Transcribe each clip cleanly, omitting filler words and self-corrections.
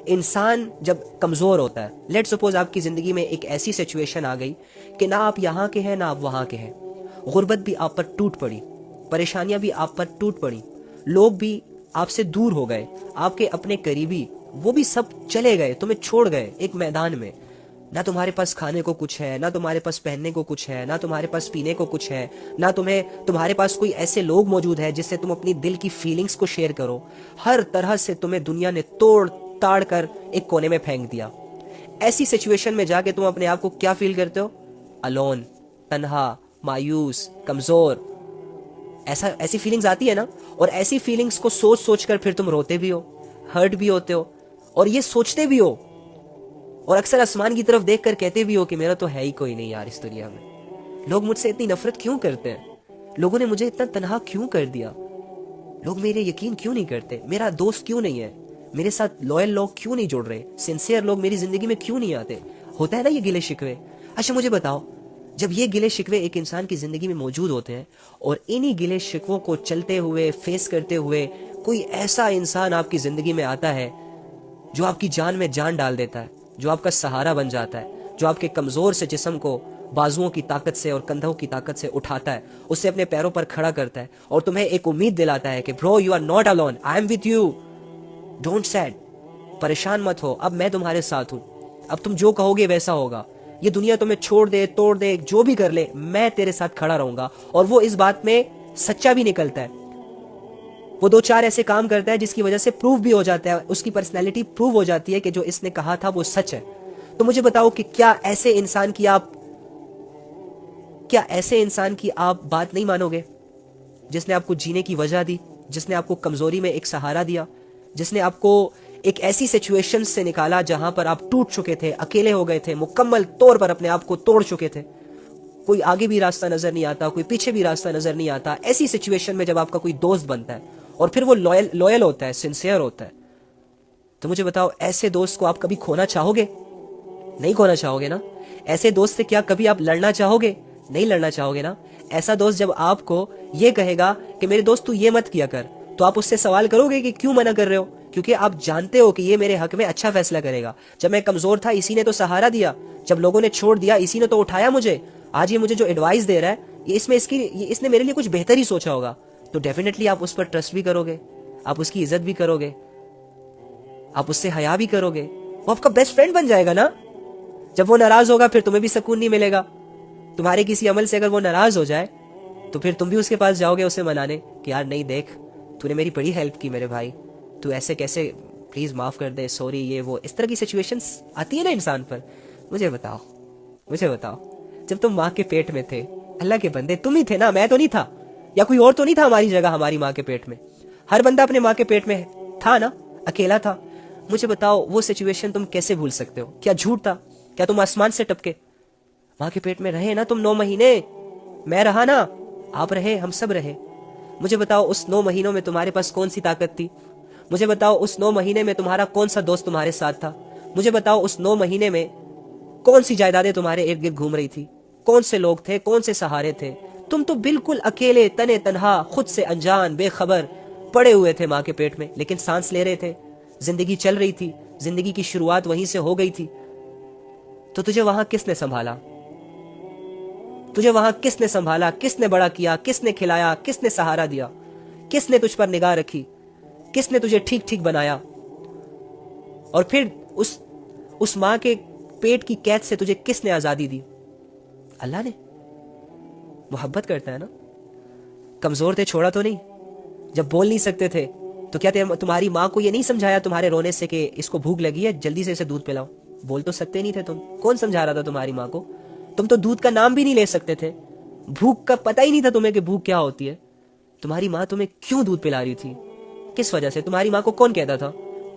انسان جب کمزور ہوتا ہے، لیٹ سپوز آپ کی زندگی میں ایک ایسی سچویشن آ گئی کہ نہ آپ یہاں کے ہیں نہ آپ وہاں کے ہیں، غربت بھی آپ پر ٹوٹ پڑی، پریشانیاں بھی آپ پر ٹوٹ پڑی، لوگ بھی آپ سے دور ہو گئے، آپ کے اپنے قریبی وہ بھی سب چلے گئے، تمہیں چھوڑ گئے ایک میدان میں، نہ تمہارے پاس کھانے کو کچھ ہے، نہ تمہارے پاس پہننے کو کچھ ہے، نہ تمہارے پاس پینے کو کچھ ہے، نہ تمہارے پاس کوئی ایسے لوگ موجود ہیں جس سے تم اپنی دل کی فیلنگز کو شیئر کرو، ہر طرح سے تمہیں دنیا نے توڑ تاڑ کر ایک کونے میں پھینک دیا۔ ایسی سچویشن میں جا کے تم اپنے آپ کو کیا فیل کرتے ہو؟ الون، تنہا، مایوس، کمزور، ایسی فیلنگز آتی ہے نا، اور ایسی فیلنگز کو سوچ سوچ کر پھر تم روتے بھی ہو، ہرٹ بھی ہوتے ہو، اور یہ سوچتے بھی ہو، اور اکثر آسمان کی طرف دیکھ کر کہتے بھی ہو کہ میرا تو ہے ہی کوئی نہیں یار اس دنیا میں، لوگ مجھ سے اتنی نفرت کیوں کرتے ہیں، لوگوں نے مجھے اتنا تنہا کیوں کر دیا، لوگ میرے یقین کیوں نہیں کرتے، میرا دوست کیوں نہیں ہے، میرے ساتھ لوئل لوگ کیوں نہیں جڑ رہے، سنسیئر لوگ میری زندگی میں کیوں نہیں آتے، ہوتا ہے نا یہ گلے شکوے۔ اچھا مجھے بتاؤ، جب یہ گلے شکوے ایک انسان کی زندگی میں موجود ہوتے ہیں اور انہی گلے شکووں کو چلتے ہوئے فیس کرتے ہوئے کوئی ایسا انسان آپ کی زندگی میں آتا ہے جو آپ کی جان میں جان ڈال دیتا ہے، جو آپ کا سہارا بن جاتا ہے، جو آپ کے کمزور سے جسم کو بازوؤں کی طاقت سے اور کندھوں کی طاقت سے اٹھاتا ہے، اسے اپنے پیروں پر کھڑا کرتا ہے اور تمہیں ایک امید دلاتا ہے کہ bro you are not alone, I am with you, don't sad, پریشان مت ہو، اب میں تمہارے ساتھ ہوں، اب تم جو کہو گے ویسا ہوگا، یہ دنیا تمہیں چھوڑ دے توڑ دے جو بھی کر لے میں تیرے ساتھ کھڑا رہوں گا، اور وہ اس بات میں سچا بھی نکلتا ہے، وہ دو چار ایسے کام کرتا ہے جس کی وجہ سے پروف بھی ہو جاتا ہے، اس کی پرسنالٹی پروف ہو جاتی ہے کہ جو اس نے کہا تھا وہ سچ ہے۔ تو مجھے بتاؤ کہ کیا ایسے انسان کی آپ بات نہیں مانو گے، جس نے آپ کو جینے کی وجہ دی، جس نے آپ کو کمزوری میں ایک سہارا دیا، جس نے آپ کو ایک ایسی سچویشن سے نکالا جہاں پر آپ ٹوٹ چکے تھے، اکیلے ہو گئے تھے، مکمل طور پر اپنے آپ کو توڑ چکے تھے، کوئی آگے بھی راستہ نظر نہیں آتا، کوئی پیچھے بھی راستہ نظر نہیں آتا، ایسی سچویشن میں جب آپ کا کوئی دوست بنتا ہے اور پھر وہ لوئل ہوتا ہے، سنسیئر ہوتا ہے، تو مجھے بتاؤ ایسے دوست کو آپ کبھی کھونا چاہو گے؟ نہیں کھونا چاہو گے نا۔ ایسے دوست سے کیا کبھی آپ لڑنا چاہو گے؟ نہیں لڑنا چاہو گے نا۔ ایسا دوست جب آپ کو یہ کہے گا کہ میرے دوست تو یہ مت کیا کر، تو آپ اس سے سوال کرو گے کہ کیوں منع کر رہے ہو، کیونکہ آپ جانتے ہو کہ یہ میرے حق میں اچھا فیصلہ کرے گا، جب میں کمزور تھا اسی نے تو سہارا دیا، جب لوگوں نے چھوڑ دیا اسی نے تو اٹھایا مجھے، آج یہ مجھے جو ایڈوائس دے رہا ہے اس نے میرے لیے کچھ بہتر ہی سوچا ہوگا، تو ڈیفینیٹلی آپ اس پر ٹرسٹ بھی کرو گے، آپ اس کی عزت بھی کرو گے، آپ اس سے حیا بھی کرو گے، وہ آپ کا بیسٹ فرینڈ بن جائے گا نا۔ جب وہ ناراض ہوگا پھر تمہیں بھی سکون نہیں ملے گا، تمہارے کسی عمل سے اگر وہ ناراض ہو جائے تو پھر تم بھی اس کے پاس جاؤ گے اسے منانے کہ یار نہیں دیکھ تو نے میری بڑی ہیلپ کی میرے بھائی، تو ایسے کیسے، پلیز معاف کر دے، سوری، یہ وہ، اس طرح کی سچویشنز آتی ہے نا انسان پر۔ مجھے بتاؤ جب تم ماں کے پیٹ میں تھے، اللہ کے بندے تم ہی تھے نا، میں تو نہیں تھا، یا کوئی اور تو نہیں تھا ہماری جگہ ہماری ماں کے پیٹ میں، ہر بندہ اپنے ماں کے پیٹ میں تھا نا، اکیلا تھا۔ مجھے بتاؤ وہ سچویشن تم کیسے بھول سکتے ہو؟ کیا جھوٹ تھا؟ کیا تم آسمان سے ٹپکے؟ ماں کے پیٹ میں رہے نا تم 9 مہینے، میں رہا نا، آپ رہے، ہم سب رہے۔ مجھے بتاؤ اس 9 مہینوں میں تمہارے پاس کون سی طاقت تھی؟ مجھے بتاؤ اس 9 مہینے میں تمہارا کون سا دوست تمہارے ساتھ تھا؟ مجھے بتاؤ اس 9 مہینے میں کون سی جائیدادیں تمہارے ارد گرد گھوم رہی تھی؟ کون سے لوگ تھے؟ کون سے سہارے تھے؟ تم تو بالکل اکیلے تنے تنہا، خود سے انجان، بے خبر پڑے ہوئے تھے ماں کے پیٹ میں، لیکن سانس لے رہے تھے، زندگی چل رہی تھی، زندگی کی شروعات وہیں سے ہو گئی تھی۔ تو تجھے وہاں کس نے سنبھالا؟ کس نے بڑا کیا؟ کس نے کھلایا؟ کس نے سہارا دیا؟ کس نے تجھ پر نگاہ رکھی؟ کس نے تجھے ٹھیک ٹھیک بنایا؟ اور پھر اس ماں کے پیٹ کی قید سے تجھے کس نے آزادی دی؟ اللہ نے۔ محبت کرتا ہے نا۔ کمزور تھے چھوڑا تو نہیں، جب بول نہیں سکتے تھے تو کیا تمہاری ماں کو یہ نہیں سمجھایا تمہارے رونے سے کہ اس کو بھوک لگی ہے جلدی سے اسے دودھ پلاؤ؟ بول تو سکتے نہیں تھے تم، کون سمجھا رہا تھا تمہاری ماں کو؟ تم تو دودھ کا نام بھی نہیں لے سکتے تھے، بھوک کا پتہ ہی نہیں تھا تمہیں کہ بھوک کیا ہوتی ہے۔ تمہاری ماں تمہیں کیوں دودھ پلا رہی تھی؟ کس وجہ سے؟ تمہاری ماں کو کون کہتا تھا؟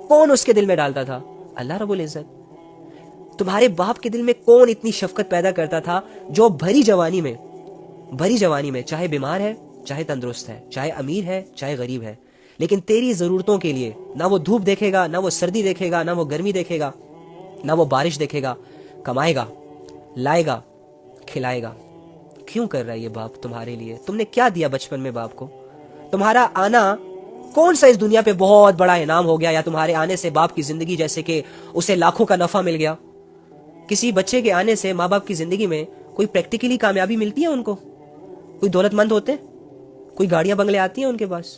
کون اس کے دل میں ڈالتا تھا؟ اللہ رب العزت۔ تمہارے باپ کے دل میں کون اتنی شفقت پیدا کرتا تھا جو بھری جوانی میں چاہے بیمار ہے، چاہے تندرست ہے، چاہے امیر ہے، چاہے غریب ہے، لیکن تیری ضرورتوں کے لیے نہ وہ دھوپ دیکھے گا، نہ وہ سردی دیکھے گا، نہ وہ گرمی دیکھے گا، نہ وہ بارش دیکھے گا، کمائے گا، لائے گا، کھلائے گا۔ کیوں کر رہا ہے یہ باپ تمہارے لیے؟ تم نے کیا دیا بچپن میں باپ کو؟ تمہارا آنا کون سا اس دنیا پہ بہت بڑا انعام ہو گیا یا تمہارے آنے سے باپ کی زندگی جیسے کہ اسے لاکھوں کا نفع مل گیا؟ کسی بچے کے آنے سے ماں باپ کی زندگی میں کوئی پریکٹیکلی کامیابی ملتی ہے ان کو؟ کوئی دولت مند ہوتے ہیں؟ کوئی گاڑیاں بنگلے آتی ہیں ان کے پاس؟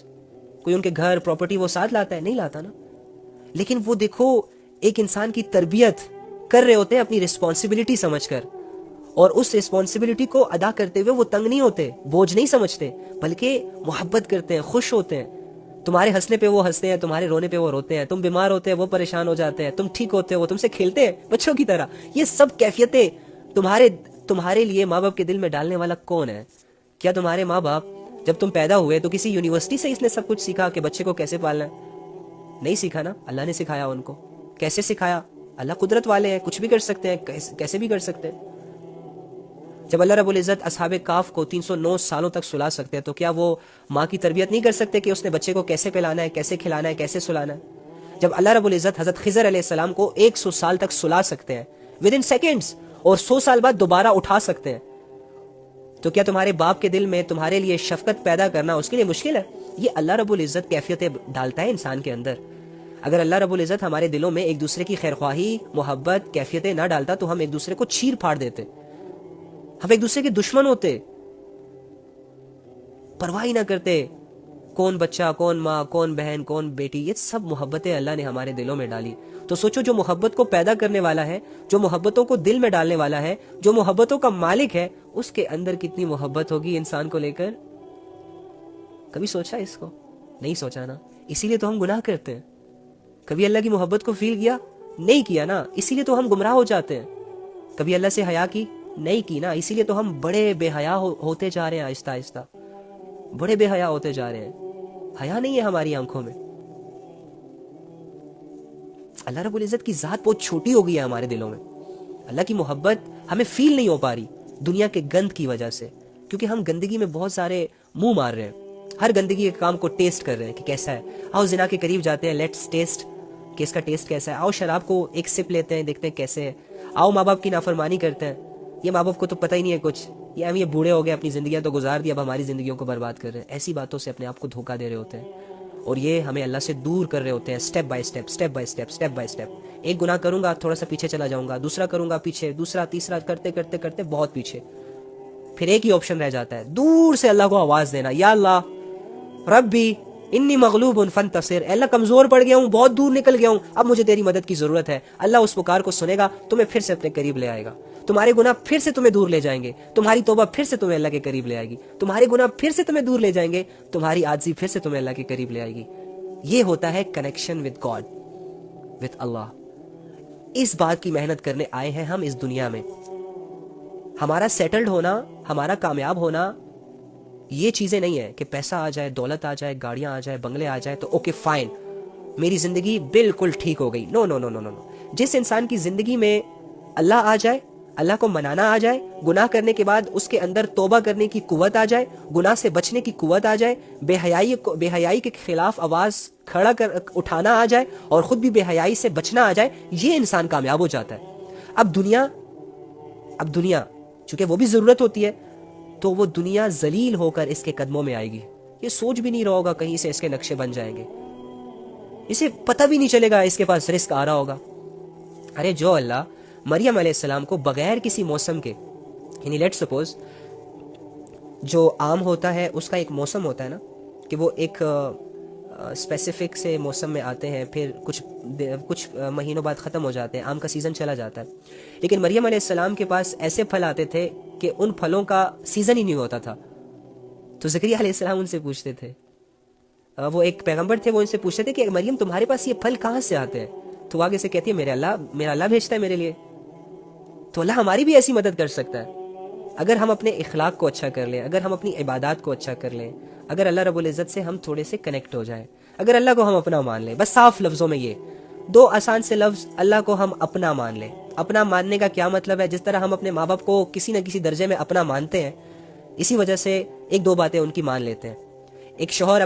کوئی ان کے گھر پراپرٹی وہ ساتھ لاتا ہے؟ نہیں لاتا نا. لیکن وہ دیکھو ایک انسان کی تربیت کر رہے ہوتے ہیں اپنی رسپانسبلٹی سمجھ کر, اور اس رسپانسبلٹی کو ادا کرتے ہوئے وہ تنگ نہیں ہوتے, بوجھ نہیں سمجھتے, بلکہ محبت کرتے ہیں, خوش ہوتے ہیں. تمہارے ہنسنے پہ وہ ہنستے ہیں, تمہارے رونے پہ وہ روتے ہیں, تم بیمار ہوتے ہیں وہ پریشان ہو جاتے ہیں, تم ٹھیک ہوتے ہیں وہ تم سے کھیلتے ہیں بچوں کی طرح. یہ سب کیفیتیں تمہارے لیے ماں باپ کے دل میں ڈالنے والا کون ہے؟ کیا تمہارے ماں باپ جب تم پیدا ہوئے تو کسی یونیورسٹی سے اس نے سب کچھ سیکھا کہ بچے کو کیسے پالنا ہے؟ نہیں سیکھا نا, اللہ نے سکھایا ان کو. کیسے سکھایا؟ اللہ قدرت والے ہیں, کچھ بھی کر سکتے ہیں, کیسے بھی کر سکتے ہیں. جب اللہ رب العزت اصحاب کاف کو 309 سالوں تک سلا سکتے ہیں تو کیا وہ ماں کی تربیت نہیں کر سکتے کہ اس نے بچے کو کیسے پلانا ہے, کیسے کھلانا ہے, کیسے سلانا ہے؟ جب اللہ رب العزت حضرت خضر علیہ السلام کو 100 سال تک سلا سکتے ہیں ود ان سیکنڈز, اور 100 سال بعد دوبارہ اٹھا سکتے ہیں, تو کیا تمہارے باپ کے دل میں تمہارے لیے شفقت پیدا کرنا اس کے لیے مشکل ہے؟ یہ اللہ رب العزت کیفیتیں ڈالتا ہے انسان کے اندر. اگر اللہ رب العزت ہمارے دلوں میں ایک دوسرے کی خیرخواہی, محبت, کیفیتیں نہ ڈالتا تو ہم ایک دوسرے کو چیر پھاڑ دیتے, ہم ایک دوسرے کے دشمن ہوتے, پرواہ نہ کرتے کون بچہ, کون ماں, کون بہن, کون بیٹی. یہ سب محبتیں اللہ نے ہمارے دلوں میں ڈالی. تو سوچو جو محبت کو پیدا کرنے والا ہے, جو محبتوں کو دل میں ڈالنے والا ہے, جو محبتوں کا مالک ہے, اس کے اندر کتنی محبت ہوگی انسان کو لے کر. کبھی سوچا اس کو؟ نہیں سوچا نا, اسی لیے تو ہم گناہ کرتے ہیں. کبھی اللہ کی محبت کو فیل کیا؟ نہیں کیا نا, اسی لیے تو ہم گمراہ ہو جاتے ہیں. کبھی اللہ سے حیا کی؟ نہیں کی نا, اسی لیے تو ہم بڑے بے حیا ہوتے جا رہے ہیں, آہستہ آہستہ بڑے بے حیا ہوتے جا رہے ہیں. حیا نہیں ہے ہماری آنکھوں میں. اللہ رب العزت کی ذات بہت چھوٹی ہو گئی ہے ہمارے دلوں میں. اللہ کی محبت ہمیں فیل نہیں ہو پا رہی دنیا کے گند کی وجہ سے, کیونکہ ہم گندگی میں بہت سارے منہ مار رہے ہیں, ہر گندگی کے کام کو ٹیسٹ کر رہے ہیں کہ کیسا ہے. آؤ زنا کے قریب جاتے ہیں, لیٹس ٹیسٹ کہ اس کا ٹیسٹ کیسا ہے. آؤ شراب کو ایک سپ لیتے ہیں, دیکھتے ہیں کیسے ہے. آؤ ماں باپ کی نافرمانی کرتے ہیں, یہ ماں باپ کو تو پتہ ہی نہیں ہے کچھ, یہ ہم یہ بوڑھے ہو گئے, اپنی زندگیاں تو گزار دی, اب ہماری زندگیوں کو برباد کر رہے ہیں. ایسی باتوں سے اپنے آپ کو دھوکہ دے رہے ہوتے ہیں, اور یہ ہمیں اللہ سے دور کر رہے ہوتے ہیں. Step by step, step by step, step by step. ایک گناہ کروں گا تھوڑا سا پیچھے چلا جاؤں گا, دوسرا کروں گا پیچھے, دوسرا, تیسرا, کرتے کرتے کرتے بہت پیچھے. پھر ایک ہی آپشن رہ جاتا ہے, دور سے اللہ کو آواز دینا, یا اللہ ربی انی مغلوب فانتصر, اللہ کمزور پڑ گیا ہوں, بہت دور نکل گیا ہوں, اب مجھے تیری مدد کی ضرورت ہے. اللہ اس پکار کو سنے گا, تمہیں پھر سے اپنے قریب لے آئے گا. تمہارے گناہ پھر سے تمہیں دور لے جائیں گے, تمہاری توبہ پھر سے تمہیں اللہ کے قریب لے آئے گی, تمہارے گناہ پھر سے تمہیں دور لے جائیں گے, تمہاری عاجزی پھر سے تمہیں اللہ کے قریب لے آئے گی. یہ ہوتا ہے کنیکشن ود گاڈ, ود اللہ. اس بات کی محنت کرنے آئے ہیں ہم اس دنیا میں. ہمارا سیٹلڈ ہونا, ہمارا کامیاب ہونا یہ چیزیں نہیں ہے کہ پیسہ آ جائے, دولت آ جائے, گاڑیاں آ جائے, بنگلے آ جائے تو اوکے فائن, میری زندگی بالکل ٹھیک ہو گئی. نو نو نو نو نو. جس انسان کی زندگی میں اللہ آ جائے, اللہ کو منانا آ جائے, گناہ کرنے کے بعد اس کے اندر توبہ کرنے کی قوت آ جائے, گناہ سے بچنے کی قوت آ جائے, بے حیائی کے خلاف آواز کھڑا کر اٹھانا آ جائے, اور خود بھی بے حیائی سے بچنا آ جائے, یہ انسان کامیاب ہو جاتا ہے. اب دنیا چونکہ وہ بھی ضرورت ہوتی ہے, تو وہ دنیا ذلیل ہو کر اس کے قدموں میں آئے گی. یہ سوچ بھی نہیں رہا ہوگا کہیں سے اس کے نقشے بن جائیں گے, اسے پتہ بھی نہیں چلے گا اس کے پاس رزق آ رہا ہوگا. ارے جو اللہ مریم علیہ السلام کو بغیر کسی موسم کے, یعنی لیٹ سپوز جو آم ہوتا ہے اس کا ایک موسم ہوتا ہے نا, کہ وہ ایک اسپیسیفک سے موسم میں آتے ہیں, پھر کچھ مہینوں بعد ختم ہو جاتے ہیں, آم کا سیزن چلا جاتا ہے. لیکن مریم علیہ السلام کے پاس ایسے پھل آتے تھے کہ ان پھلوں کا سیزن ہی نہیں ہوتا تھا. تو زکریا علیہ السلام ان سے پوچھتے تھے, وہ ایک پیغمبر تھے, وہ ان سے پوچھتے تھے کہ مریم تمہارے پاس یہ پھل کہاں سے آتے ہیں؟ تو آگے سے کہتی ہے میرا اللہ بھیجتا ہے میرے لیے. تو اللہ ہماری بھی ایسی مدد کر سکتا ہے اگر ہم اپنے اخلاق کو اچھا کر لیں, اگر ہم اپنی عبادات کو اچھا کر لیں, اگر اللہ رب العزت سے ہم تھوڑے سے کنیکٹ ہو جائیں, اگر اللہ کو ہم اپنا مان لیں. بس صاف لفظوں میں یہ دو آسان سے لفظ, اللہ کو ہم اپنا مان لیں. اپنا ماننے کا کیا مطلب ہے؟ جس طرح ہم اپنے ماں باپ کو کسی نہ کسی درجے میں اپنا مانتے ہیں, اسی وجہ سے ایک دو باتیں ان کی مان لیتے ہیں. ایک شوہر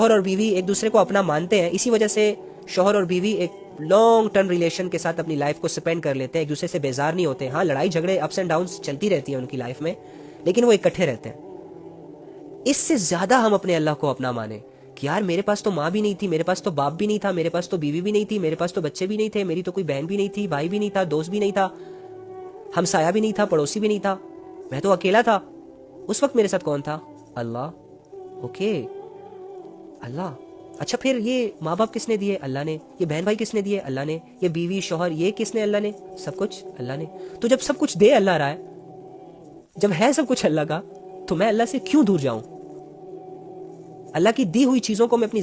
اور بیوی ایک دوسرے کو اپنا مانتے ہیں, اسی وجہ سے شوہر اور بیوی ایک لانگ ٹرم ریلیشن کے ساتھ اپنی لائف کو سپینڈ کر لیتے ہیں, ایک دوسرے سے بیزار نہیں ہوتے. ہاں لڑائی جھگڑے اپس اینڈ ڈاؤنس چلتی رہتی ہیں ان کی لائف میں, لیکن وہ اکٹھے رہتے ہیں. اس سے زیادہ ہم اپنے اللہ کو اپنا مانیں کہ یار میرے پاس تو ماں بھی نہیں تھی, میرے پاس تو باپ بھی نہیں تھا, میرے پاس تو بیوی بھی نہیں تھی, میرے پاس تو بچے بھی نہیں تھے, میری تو کوئی بہن بھی نہیں تھی, بھائی بھی نہیں تھا, دوست بھی نہیں تھا, ہمسایہ بھی نہیں تھا, پڑوسی بھی نہیں تھا, میں تو اکیلا تھا. اس وقت میرے ساتھ کون تھا؟ اللہ. اوکے, اللہ. اچھا پھر یہ ماں باپ کس نے دیے؟ اللہ نے. یہ بہن بھائی کس نے دیے؟ اللہ نے. یہ بیوی شوہر یہ کس نے؟ اللہ نے. سب کچھ اللہ نے. تو جب سب کچھ دے اللہ رہا ہے, جب ہے سب کچھ اللہ کا, تو میں اللہ سے کیوں دور جاؤں؟ اللہ کی دی ہوئی چیزوں کو میں اپنی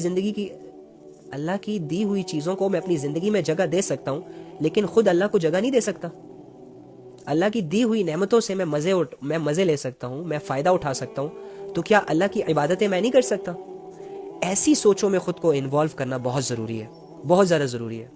زندگی میں جگہ دے سکتا ہوں, لیکن خود اللہ کو جگہ نہیں دے سکتا. اللہ کی دی ہوئی نعمتوں سے میں مزے لے سکتا ہوں, میں فائدہ اٹھا سکتا ہوں, تو کیا اللہ کی عبادتیں میں نہیں کر سکتا؟ ایسی سوچوں میں خود کو انوالو کرنا بہت ضروری ہے, بہت زیادہ ضروری ہے.